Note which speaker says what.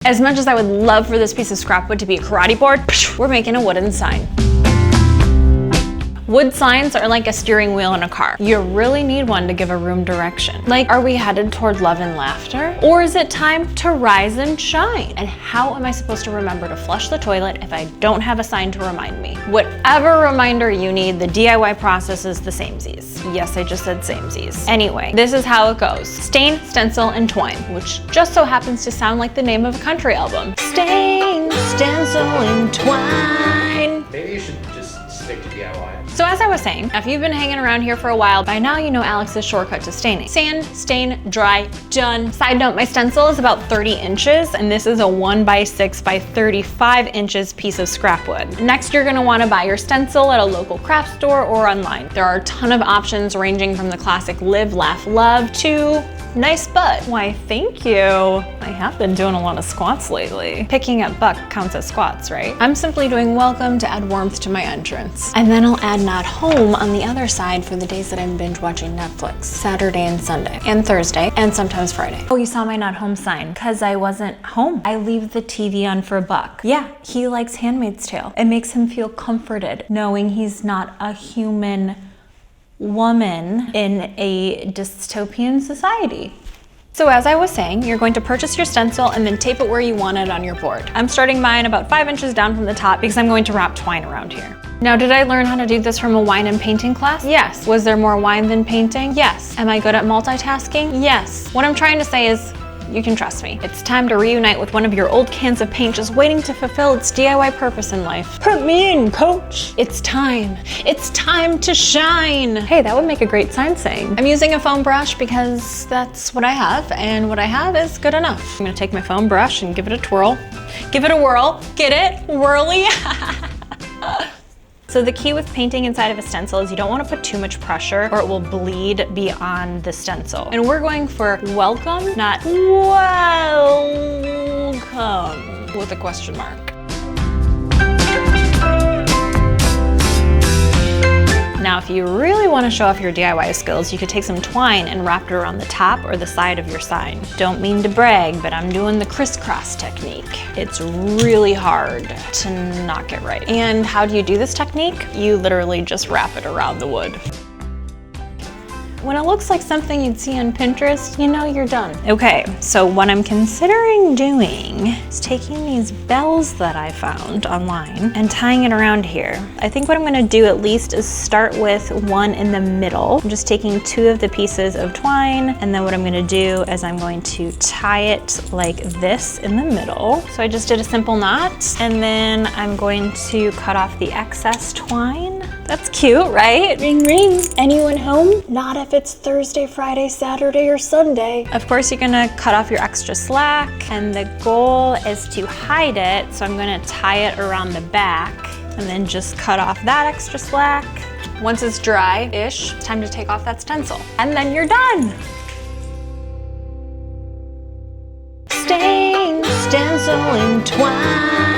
Speaker 1: As much as I would love for this piece of scrap wood to be a karate board, we're making a wooden sign. Wood signs are like a steering wheel in a car. You really need one to give a room direction. Like, are we headed toward love and laughter? Or is it time to rise and shine? And how am I supposed to remember to flush the toilet if I don't have a sign to remind me? Whatever reminder you need, the DIY process is the samesies. Yes, I just said samesies. Anyway, this is how it goes. Stain, stencil, and twine, which just so happens to sound like the name of a country album. Stain, stencil, and twine.
Speaker 2: Maybe you should just stick to DIY.
Speaker 1: So as I was saying, if you've been hanging around here for a while, by now you know Alex's shortcut to staining. Sand, stain, dry, done. Side note, my stencil is about 30 inches, and this is a 1x6 by 35 inches piece of scrap wood. Next, you're gonna wanna buy your stencil at a local craft store or online. There are a ton of options ranging from the classic live, laugh, love to nice butt. Why, thank you. I have been doing a lot of squats lately. Picking up buck counts as squats, right? I'm simply doing welcome to add warmth to my entrance. And then I'll add not home on the other side for the days that I'm binge watching Netflix. Saturday and Sunday, and Thursday, and sometimes Friday. Oh, you saw my not home sign, cause I wasn't home. I leave the TV on for Buck. Yeah, he likes Handmaid's Tale. It makes him feel comforted knowing he's not a human woman in a dystopian society. So as I was saying, you're going to purchase your stencil and then tape it where you want it on your board. I'm starting mine about 5 inches down from the top because I'm going to wrap twine around here. Now, did I learn how to do this from a wine and painting class? Yes. Was there more wine than painting? Yes. Am I good at multitasking? Yes. What I'm trying to say is, you can trust me. It's time to reunite with one of your old cans of paint just waiting to fulfill its DIY purpose in life. Put me in, coach. It's time. It's time to shine. Hey, that would make a great sign saying. I'm using a foam brush because that's what I have, and what I have is good enough. I'm gonna take my foam brush and give it a twirl. Give it a whirl. Get it? Whirly. So the key with painting inside of a stencil is you don't want to put too much pressure or it will bleed beyond the stencil. And we're going for welcome, not welcome, with a question mark. Now, if you really want to show off your DIY skills, you could take some twine and wrap it around the top or the side of your sign. Don't mean to brag, but I'm doing the crisscross technique. It's really hard to not get right. And how do you do this technique? You literally just wrap it around the wood. When it looks like something you'd see on Pinterest, you know you're done. Okay, so what I'm considering doing is taking these bells that I found online and tying it around here. I think what I'm gonna do at least is start with one in the middle. I'm just taking 2 of the pieces of twine, and then what I'm gonna do is I'm going to tie it like this in the middle. So I just did a simple knot, and then I'm going to cut off the excess twine. That's cute, right? Ring, ring. Anyone home? Not if it's Thursday, Friday, Saturday, or Sunday. Of course, you're gonna cut off your extra slack, and the goal is to hide it. So I'm gonna tie it around the back, and then just cut off that extra slack. Once it's dry-ish, it's time to take off that stencil. And then you're done. Stain, stencil, and twine.